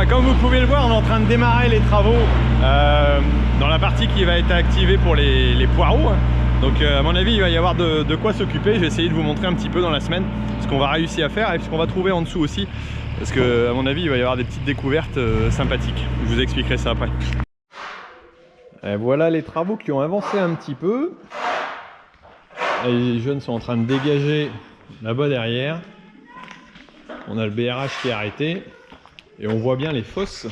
comme vous pouvez le voir, on est en train de démarrer les travaux dans la partie qui va être activée pour les poireaux. Donc à mon avis il va y avoir de quoi s'occuper. Je vais essayer de vous montrer un petit peu dans la semaine ce qu'on va réussir à faire et ce qu'on va trouver en dessous aussi. Parce que à mon avis il va y avoir des petites découvertes sympathiques. Je vous expliquerai ça après. Et voilà les travaux qui ont avancé un petit peu. Les jeunes sont en train de dégager là-bas derrière. On a le BRH qui est arrêté. Et on voit bien les fosses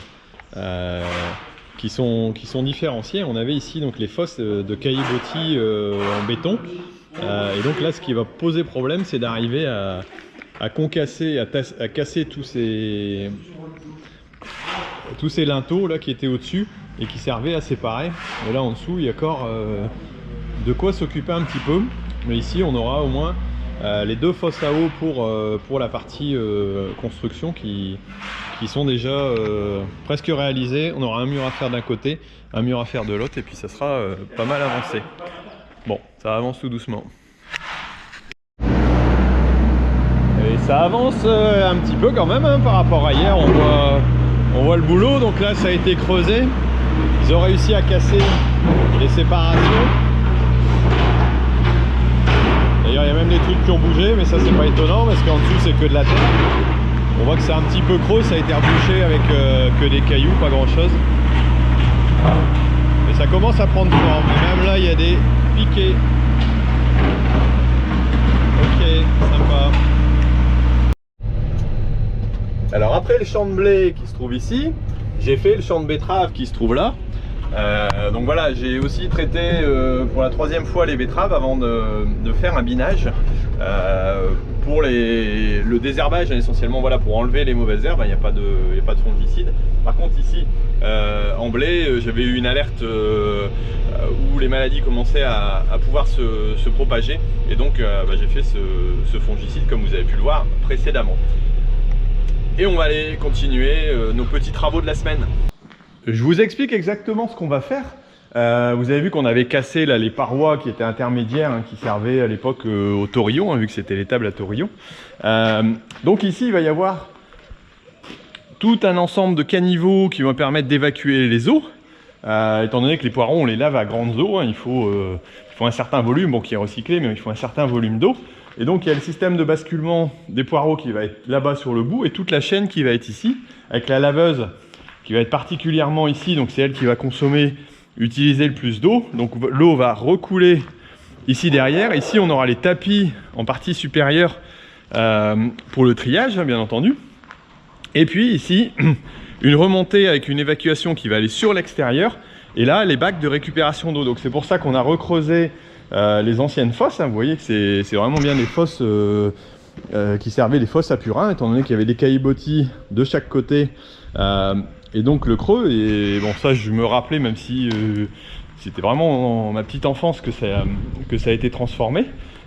qui sont différenciées. On avait ici donc les fosses de caillebotis en béton. Et donc là ce qui va poser problème, c'est d'arriver à concasser, à casser tous ces linteaux là qui étaient au-dessus et qui servaient à séparer. Et là en dessous il y a encore de quoi s'occuper un petit peu. Mais ici on aura au moins les deux fosses à eau pour la partie construction qui sont déjà presque réalisées. On aura un mur à faire d'un côté, un mur à faire de l'autre et puis ça sera pas mal avancé. Bon, ça avance tout doucement. Et ça avance un petit peu quand même hein, par rapport à hier. On voit le boulot, donc là ça a été creusé. Ils ont réussi à casser les séparations. D'ailleurs il y a même des trucs qui ont bougé, mais ça c'est pas étonnant parce qu'en dessous c'est que de la terre. On voit que c'est un petit peu creux, ça a été rebouché avec que des cailloux, pas grand chose. Mais ça commence à prendre forme. Et même là il y a des piquets. Ok, sympa. Alors après le champ de blé qui se trouve ici, j'ai fait le champ de betterave qui se trouve là. Donc voilà, j'ai aussi traité pour la troisième fois les betteraves avant de faire un binage pour le désherbage essentiellement, voilà, pour enlever les mauvaises herbes. Il n'y a pas de fongicide. Par contre ici en blé, j'avais eu une alerte où les maladies commençaient à pouvoir se propager et donc j'ai fait ce fongicide comme vous avez pu le voir précédemment. Et on va aller continuer nos petits travaux de la semaine. Je vous explique exactement ce qu'on va faire. Vous avez vu qu'on avait cassé là, les parois qui étaient intermédiaires, hein, qui servaient à l'époque au torillon, hein, vu que c'était les tables à torillon. Donc ici, il va y avoir tout un ensemble de caniveaux qui vont permettre d'évacuer les eaux. Étant donné que les poireaux, on les lave à grandes eaux, hein, il faut un certain volume, bon, qui est recyclé, mais il faut un certain volume d'eau. Et donc il y a le système de basculement des poireaux qui va être là-bas sur le bout et toute la chaîne qui va être ici, avec la laveuse qui va être particulièrement ici, donc c'est elle qui va utiliser le plus d'eau. Donc l'eau va recouler ici derrière. Ici on aura les tapis en partie supérieure pour le triage, bien entendu. Et puis ici, une remontée avec une évacuation qui va aller sur l'extérieur. Et là, les bacs de récupération d'eau. Donc c'est pour ça qu'on a recreusé les anciennes fosses. Hein. Vous voyez que c'est vraiment bien des fosses qui servaient les fosses à purin, étant donné qu'il y avait des caillebotis de chaque côté. Et donc le creux, et bon ça je me rappelais, même si c'était vraiment dans ma petite enfance que ça a été transformé.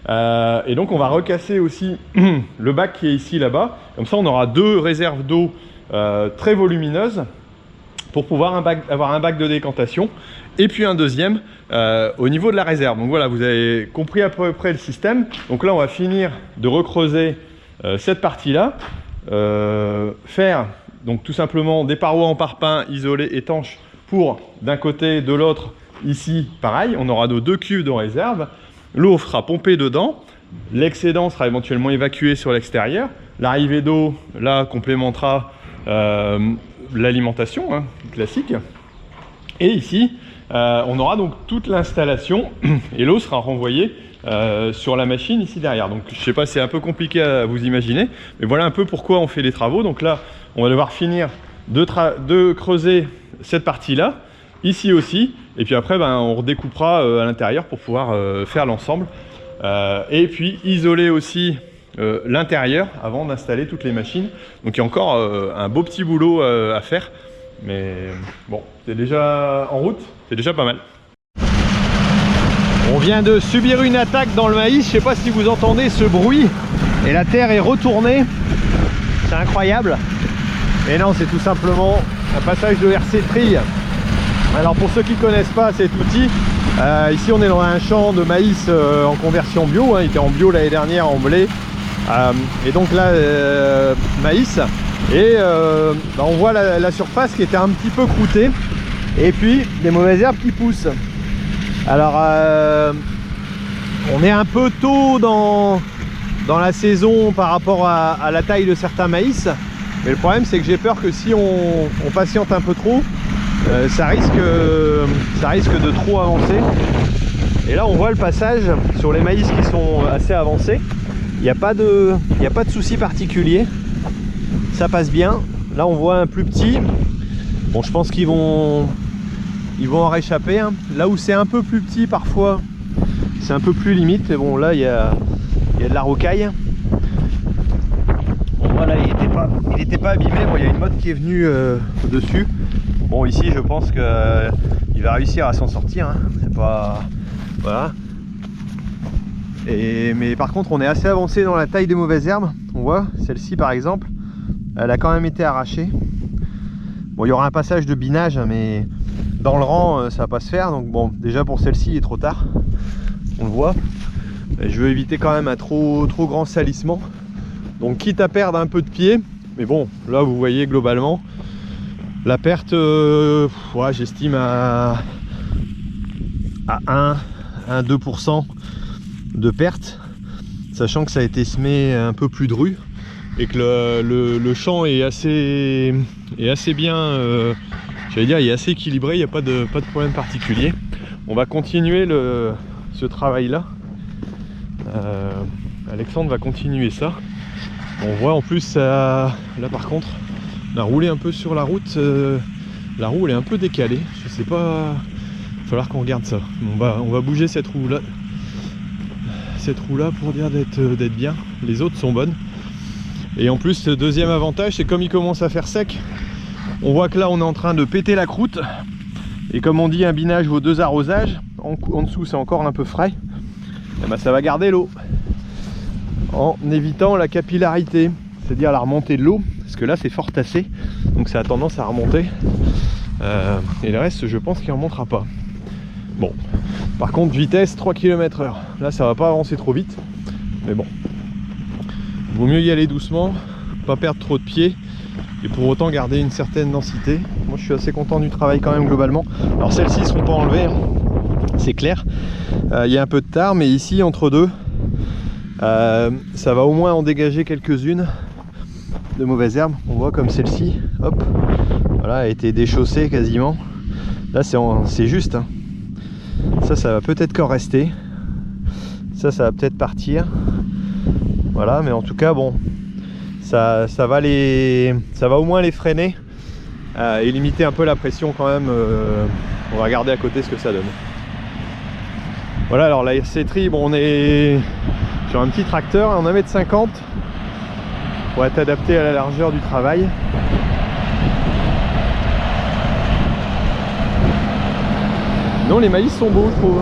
Et donc on va recasser aussi le bac qui est ici là-bas. Comme ça on aura deux réserves d'eau très volumineuses pour pouvoir avoir un bac de décantation et puis un deuxième au niveau de la réserve. Donc voilà, vous avez compris à peu près le système. Donc là on va finir de recreuser cette partie-là, faire donc tout simplement des parois en parpaing isolées, étanches, pour d'un côté, de l'autre, ici pareil, on aura nos deux cuves de réserve. L'eau sera pompée dedans, l'excédent sera éventuellement évacué sur l'extérieur. L'arrivée d'eau là complémentera l'alimentation hein, classique. Et ici, on aura donc toute l'installation et l'eau sera renvoyée sur la machine ici derrière. Donc je sais pas, c'est un peu compliqué à vous imaginer, mais voilà un peu pourquoi on fait les travaux. Donc là, on va devoir finir de creuser cette partie-là, ici aussi, et puis après on redécoupera à l'intérieur pour pouvoir faire l'ensemble. Et puis isoler aussi l'intérieur avant d'installer toutes les machines. Donc il y a encore un beau petit boulot à faire, mais bon, c'est déjà en route, c'est déjà pas mal. On vient de subir une attaque dans le maïs, je sais pas si vous entendez ce bruit, et la terre est retournée, c'est incroyable. Et non, c'est tout simplement un passage de RC Trill. Alors pour ceux qui ne connaissent pas cet outil, ici on est dans un champ de maïs en conversion bio, hein, il était en bio l'année dernière en blé. Et donc là, maïs, Et on voit la surface qui était un petit peu croûtée. Et puis des mauvaises herbes qui poussent. Alors on est un peu tôt dans la saison par rapport à la taille de certains maïs. Mais le problème c'est que j'ai peur que si on patiente un peu trop, ça risque de trop avancer. Et là on voit le passage sur les maïs qui sont assez avancés. Il n'y a pas de souci particulier. Ça passe bien. Là on voit un plus petit. Bon, je pense qu'ils vont en réchapper, hein. Là où c'est un peu plus petit parfois, c'est un peu plus limite. Mais bon, là il y a de la rocaille. Bon, voilà, il était pas abîmé. Bon, il y a une motte qui est venue dessus. Bon, ici je pense que il va réussir à s'en sortir, hein. C'est pas... Voilà. Mais par contre on est assez avancé dans la taille des mauvaises herbes. On voit celle-ci par exemple, elle a quand même été arrachée. Bon, il y aura un passage de binage, mais dans le rang ça va pas se faire. Donc bon, déjà pour celle-ci il est trop tard, on le voit. Et je veux éviter quand même un trop grand salissement. Donc quitte à perdre un peu de pied, mais bon, là vous voyez globalement la perte, ouais, j'estime à 1-2% de perte, sachant que ça a été semé un peu plus dru et que le champ est assez bien, j'allais dire, il est assez équilibré, il n'y a pas de problème particulier. On va continuer ce travail là. Alexandre va continuer ça. On voit en plus là par contre on a roulé un peu sur la route, la roue elle est un peu décalée, je sais pas, il va falloir qu'on regarde ça. On va bouger cette roue là pour dire d'être bien. Les autres sont bonnes. Et en plus le deuxième avantage c'est comme il commence à faire sec, on voit que là on est en train de péter la croûte. Et comme on dit, un binage vaut 2 arrosages. En dessous c'est encore un peu frais. Et ben, ça va garder l'eau en évitant la capillarité, c'est-à-dire la remontée de l'eau, parce que là c'est fort tassé, donc ça a tendance à remonter. Et le reste je pense qu'il ne remontera pas. Bon, par contre vitesse 3 km/h, là ça va pas avancer trop vite, mais bon, il vaut mieux y aller doucement, pas perdre trop de pied et pour autant garder une certaine densité. Moi je suis assez content du travail quand même globalement. Alors celles-ci ne seront pas enlevées, hein, c'est clair. Il y a un peu de tard, mais ici entre deux ça va au moins en dégager quelques-unes de mauvaises herbes. On voit comme celle-ci, hop, voilà, a été déchaussée quasiment. Là c'est juste, hein. Ça va peut-être qu'en rester, ça va peut-être partir, voilà. Mais en tout cas bon, ça va au moins les freiner et limiter un peu la pression quand même. On va regarder à côté ce que ça donne. Voilà, alors la RC-Tri, bon, on est sur un petit tracteur en 1,50 m pour être adapté à la largeur du travail. Non, les maïs sont beaux, je trouve.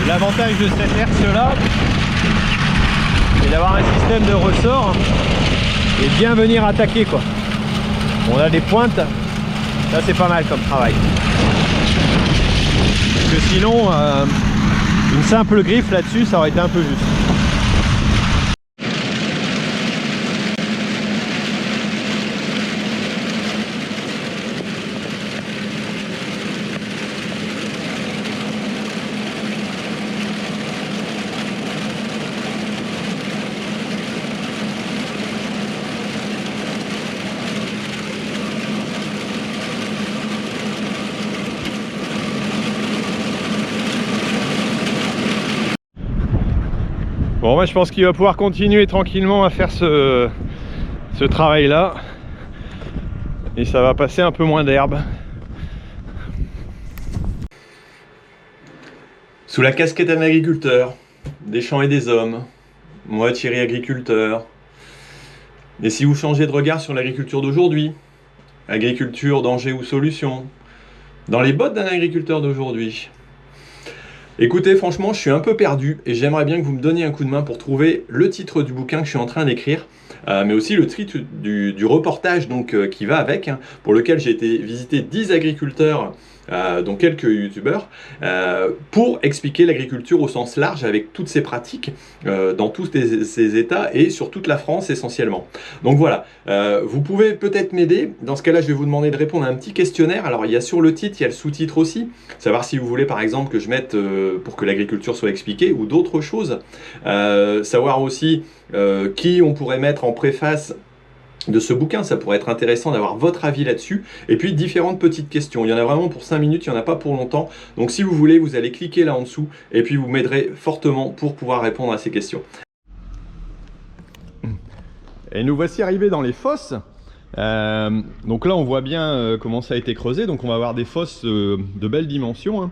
L'avantage de cette herse là, c'est d'avoir un système de ressort et bien venir attaquer quoi. On a des pointes, là c'est pas mal comme travail. Parce que sinon, une simple griffe là-dessus, ça aurait été un peu juste. Bon, moi je pense qu'il va pouvoir continuer tranquillement à faire ce travail là et ça va passer un peu moins d'herbe. Sous la casquette d'un agriculteur, des champs et des hommes, moi Thierry agriculteur. Et si vous changez de regard sur l'agriculture d'aujourd'hui, agriculture, danger ou solution, dans les bottes d'un agriculteur d'aujourd'hui, Écoutez, franchement, je suis un peu perdu et j'aimerais bien que vous me donniez un coup de main pour trouver le titre du bouquin que je suis en train d'écrire, mais aussi le titre du reportage donc, qui va avec, hein, pour lequel j'ai été visiter 10 agriculteurs, dont quelques youtubeurs, pour expliquer l'agriculture au sens large avec toutes ses pratiques dans tous ces états et sur toute la France essentiellement. Donc voilà, vous pouvez peut-être m'aider. Dans ce cas-là, je vais vous demander de répondre à un petit questionnaire. Alors il y a sur le titre, il y a le sous-titre aussi, savoir si vous voulez par exemple que je mette pour que l'agriculture soit expliquée ou d'autres choses. Savoir aussi qui on pourrait mettre en préface de ce bouquin, ça pourrait être intéressant d'avoir votre avis là-dessus. Et puis différentes petites questions. Il y en a vraiment pour 5 minutes, il n'y en a pas pour longtemps. Donc si vous voulez, vous allez cliquer là en dessous et puis vous m'aiderez fortement pour pouvoir répondre à ces questions. Et nous voici arrivés dans les fosses. Donc là on voit bien comment ça a été creusé. Donc on va avoir des fosses de belles dimensions, hein,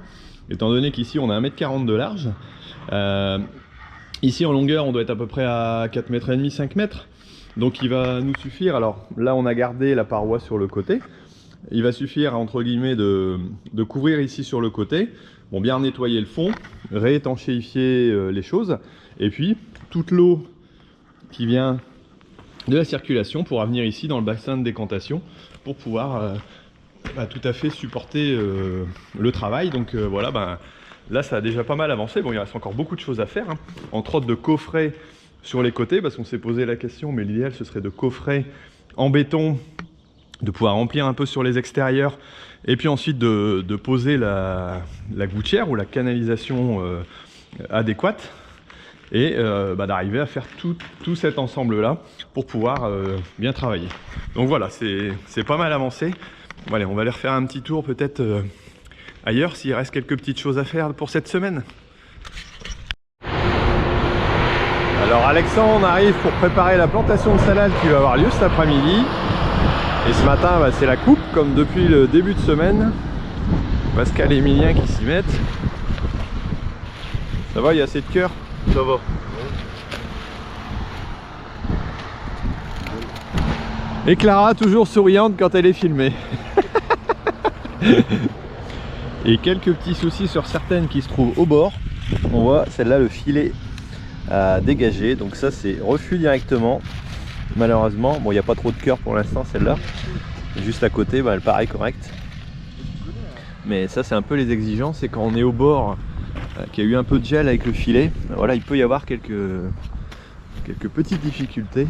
étant donné qu'ici on a 1,40 m de large. Ici en longueur on doit être à peu près à 4,5 m, 5 mètres. Donc il va nous suffire, alors là on a gardé la paroi sur le côté, il va suffire entre guillemets de couvrir ici sur le côté, bon, bien nettoyer le fond, réétanchéifier les choses, et puis toute l'eau qui vient de la circulation pourra venir ici dans le bassin de décantation pour pouvoir tout à fait supporter le travail. Donc voilà, là ça a déjà pas mal avancé. Bon, il reste encore beaucoup de choses à faire, hein, entre autres de coffrer sur les côtés, parce qu'on s'est posé la question, mais l'idéal ce serait de coffrer en béton, de pouvoir remplir un peu sur les extérieurs, et puis ensuite de poser la gouttière ou la canalisation adéquate, et d'arriver à faire tout cet ensemble là pour pouvoir bien travailler. Donc voilà, c'est pas mal avancé. Bon, allez, on va aller refaire un petit tour peut-être ailleurs s'il reste quelques petites choses à faire pour cette semaine. Alors Alexandre arrive pour préparer la plantation de salade qui va avoir lieu cet après-midi. Et ce matin, c'est la coupe, comme depuis le début de semaine. Pascal et Emilien qui s'y mettent. Ça va, il y a assez de cœur? Ça va. Et Clara, toujours souriante quand elle est filmée. Et quelques petits soucis sur certaines qui se trouvent au bord. On voit celle-là, le filet à dégager, donc ça c'est refus directement malheureusement. Bon, il n'y a pas trop de cœur pour l'instant, celle-là juste à côté, elle paraît correcte, mais ça c'est un peu les exigences. Et quand on est au bord, qu'il y a eu un peu de gel avec le filet, voilà, il peut y avoir quelques petites difficultés.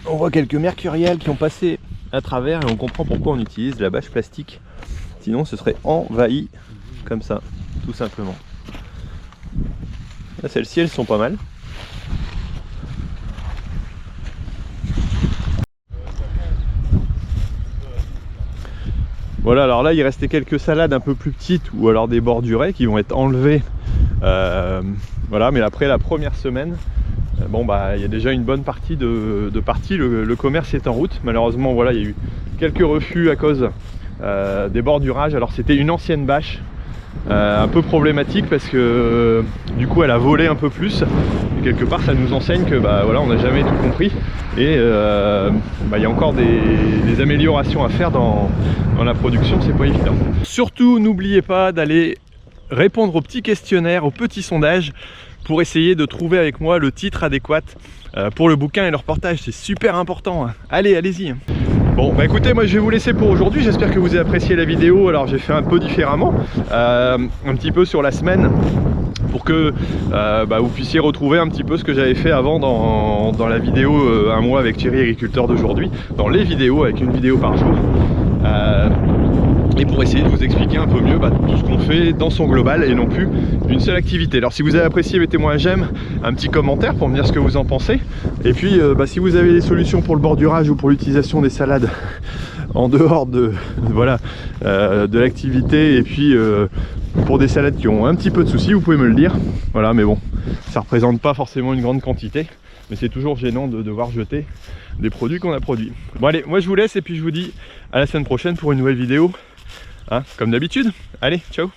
On voit quelques mercuriels qui ont passé à travers et on comprend pourquoi on utilise la bâche plastique, sinon ce serait envahi comme ça, tout simplement. Celles-ci, elles sont pas mal. Voilà, alors là il restait quelques salades un peu plus petites ou alors des bordurées qui vont être enlevées. Voilà, mais après la première semaine, il y a déjà une bonne partie de partie. Le commerce est en route. Malheureusement, voilà, il y a eu quelques refus à cause des bordurages. Alors c'était une ancienne bâche, un peu problématique parce que du coup elle a volé un peu plus. Et quelque part ça nous enseigne que voilà, on n'a jamais tout compris. Et il y a encore des améliorations à faire dans la production, c'est pas évident. Surtout n'oubliez pas d'aller répondre aux petits questionnaires, aux petits sondages, pour essayer de trouver avec moi le titre adéquat pour le bouquin et le reportage. C'est super important, hein. Allez, allez-y. Bon, écoutez, moi je vais vous laisser pour aujourd'hui. J'espère que vous avez apprécié la vidéo. Alors j'ai fait un peu différemment, un petit peu sur la semaine, pour que vous puissiez retrouver un petit peu ce que j'avais fait avant dans la vidéo un mois avec Thierry Agriculteur d'aujourd'hui, dans les vidéos avec une vidéo par jour. Et pour essayer de vous expliquer un peu mieux tout ce qu'on fait dans son global et non plus une seule activité. Alors si vous avez apprécié, mettez-moi un j'aime, un petit commentaire pour me dire ce que vous en pensez. Et puis si vous avez des solutions pour le bordurage ou pour l'utilisation des salades en dehors de l'activité, et puis pour des salades qui ont un petit peu de soucis, vous pouvez me le dire. Voilà, mais bon, ça représente pas forcément une grande quantité, mais c'est toujours gênant de devoir jeter des produits qu'on a produits. Bon allez, moi je vous laisse et puis je vous dis à la semaine prochaine pour une nouvelle vidéo. Hein, comme d'habitude. Allez, ciao.